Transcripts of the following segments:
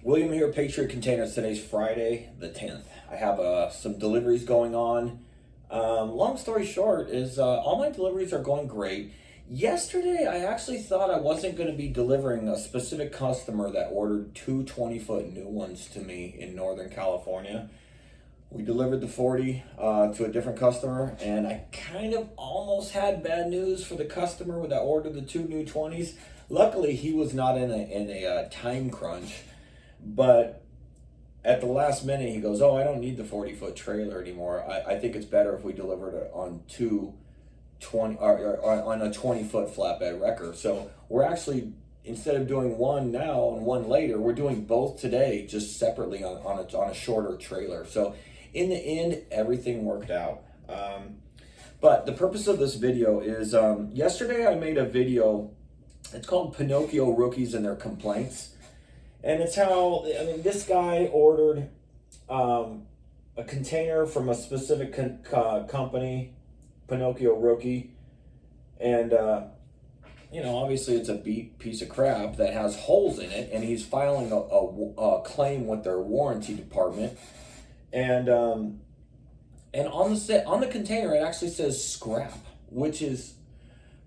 William here, Patriot Containers. Today's Friday the 10th. I have some deliveries going on. Long story short is all my deliveries are going great. Yesterday, I actually thought I wasn't going to be delivering a specific customer that ordered two 20-foot new ones to me in Northern California. We delivered the 40 to a different customer, and I kind of almost had bad news for the customer that ordered the two new 20s. Luckily, he was not in a time crunch, but at the last minute, he goes, "Oh, I don't need the 40-foot trailer anymore. I think it's better if we delivered it on on a 20-foot flatbed wrecker." So we're actually, instead of doing one now and one later, we're doing both today, just separately on a shorter trailer. So in the end, everything worked out. But the purpose of this video is, yesterday I made a video. It's called Pinocchio Rookies and Their Complaints. And it's how, this guy ordered a container from a specific company, Pinocchio Rookie. And, obviously it's a beat piece of crap that has holes in it. And he's filing a claim with their warranty department. And on the container, it actually says scrap, which is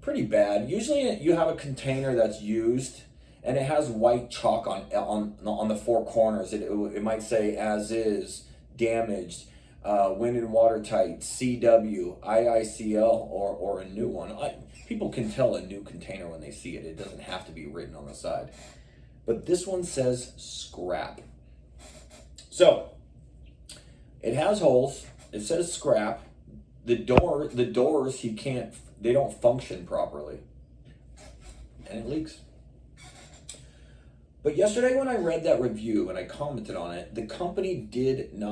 pretty bad. Usually you have a container that's used and it has white chalk on the four corners. It might say as is, damaged, wind and watertight, CW, IICL, or a new one. People can tell a new container when they see it. It doesn't have to be written on the side. But this one says scrap. So it has holes. It says scrap. The doors, they don't function properly. And it leaks. But yesterday when I read that review and I commented on it, the company didn't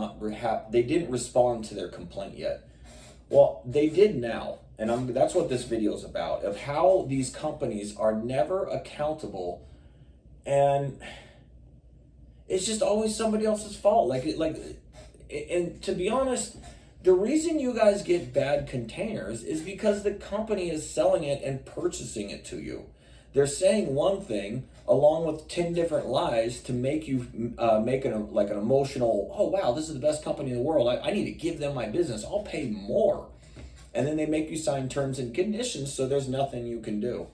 respond to their complaint yet. Well, they did now. And that's what this video is about, of how these companies are never accountable, and it's just always somebody else's fault. And to be honest, the reason you guys get bad containers is because the company is selling it and purchasing it to you. They're saying one thing along with 10 different lies to make you make an emotional, "Oh wow, this is the best company in the world. I need to give them my business. I'll pay more." And then they make you sign terms and conditions, so there's nothing you can do.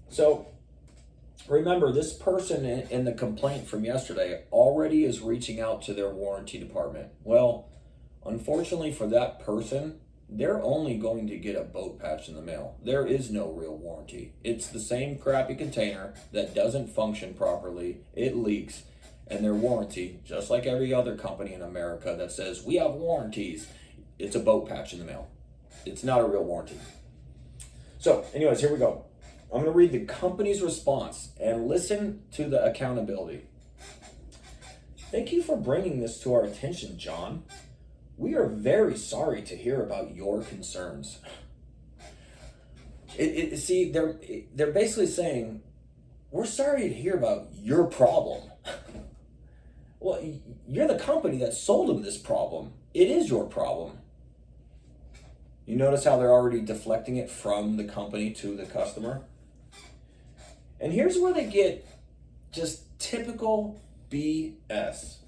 So remember, this person in the complaint from yesterday already is reaching out to their warranty department. Well, unfortunately for that person, they're only going to get a boat patch in the mail. There is no real warranty. It's the same crappy container that doesn't function properly. It leaks. And their warranty, just like every other company in America that says, "We have warranties," it's a boat patch in the mail. It's not a real warranty. So anyways, here we go. I'm going to read the company's response and listen to the accountability. "Thank you for bringing this to our attention, John. We are very sorry to hear about your concerns." See, they're basically saying, "We're sorry to hear about your problem." Well, you're the company that sold them this problem. It is your problem. You notice how they're already deflecting it from the company to the customer? And here's where they get just typical BS.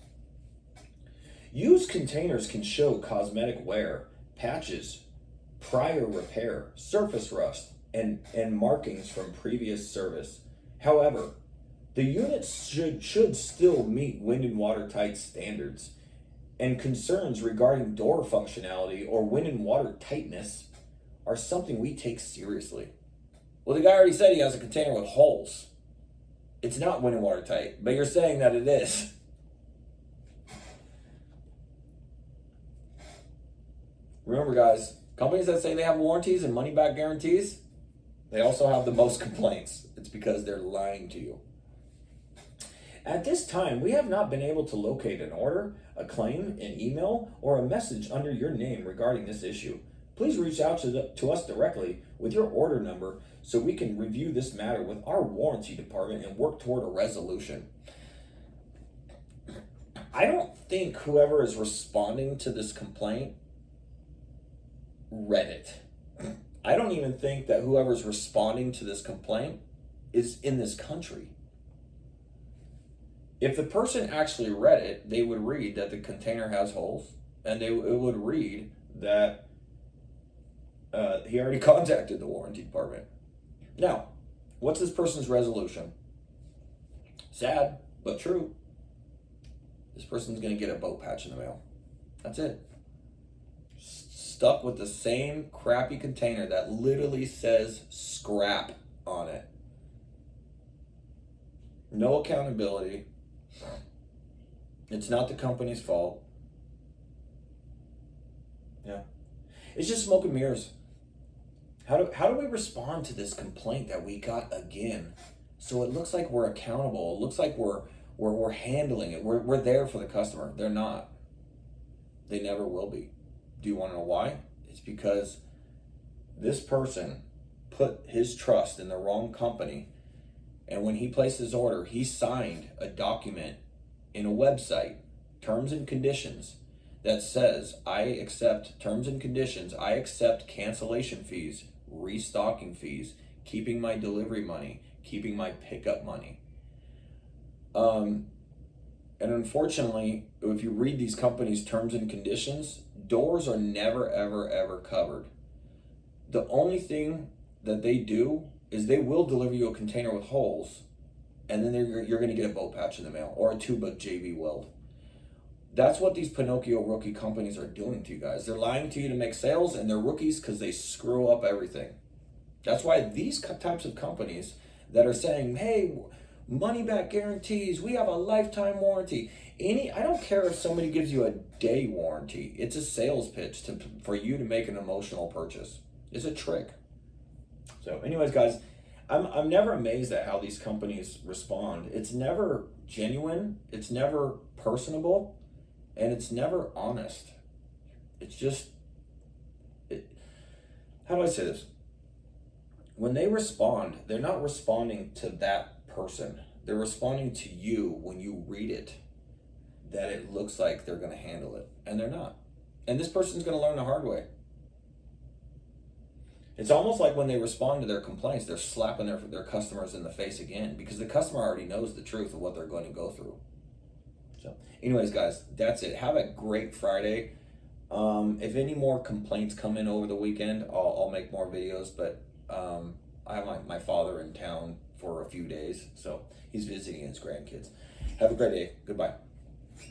"Used containers can show cosmetic wear, patches, prior repair, surface rust, and markings from previous service. However, the units should still meet wind and watertight standards, and concerns regarding door functionality or wind and water tightness are something we take seriously." Well, the guy already said he has a container with holes. It's not wind and watertight, but you're saying that it is. Remember, guys, companies that say they have warranties and money-back guarantees, they also have the most complaints. It's because they're lying to you. "At this time, we have not been able to locate an order, a claim, an email, or a message under your name regarding this issue. Please reach out to us directly with your order number so we can review this matter with our warranty department and work toward a resolution." I don't think whoever is responding to this complaint read it. I don't even think that whoever's responding to this complaint is in this country. If the person actually read it, they would read that the container has holes, and it would read that he already contacted the warranty department. Now, what's this person's resolution? Sad, but true. This person's going to get a boat patch in the mail. That's it. Stuck with the same crappy container that literally says scrap on it. No accountability. It's not the company's fault. Yeah. It's just smoke and mirrors. How do we respond to this complaint that we got again? So it looks like we're accountable. It looks like we're handling it. We're there for the customer. They're not. They never will be. Do you want to know why? It's because this person put his trust in the wrong company, and when he placed his order, he signed a document in a website, terms and conditions, that says, I accept terms and conditions, I accept cancellation fees, restocking fees, keeping my delivery money, keeping my pickup money. And unfortunately, if you read these companies' terms and conditions, doors are never, ever, ever covered. The only thing that they do is they will deliver you a container with holes, and then you're going to get a boat patch in the mail or a tube of JB Weld. That's what these Pinocchio rookie companies are doing to you guys. They're lying to you to make sales, and they're rookies because they screw up everything. That's why these types of companies that are saying, hey, money back guarantees, we have a lifetime warranty. I don't care if somebody gives you a day warranty. It's a sales pitch for you to make an emotional purchase. It's a trick. So anyways, guys, I'm never amazed at how these companies respond. It's never genuine. It's never personable. And it's never honest. It's just, how do I say this? When they respond, they're not responding to that person. They're responding to you when you read it, that it looks like they're going to handle it. And they're not. And this person's going to learn the hard way. It's almost like when they respond to their complaints, they're slapping their customers in the face again, because the customer already knows the truth of what they're going to go through. So anyways, guys, that's it. Have a great Friday. If any more complaints come in over the weekend, I'll make more videos, but I have my father in town for a few days, so he's visiting his grandkids. Have a great day. Goodbye.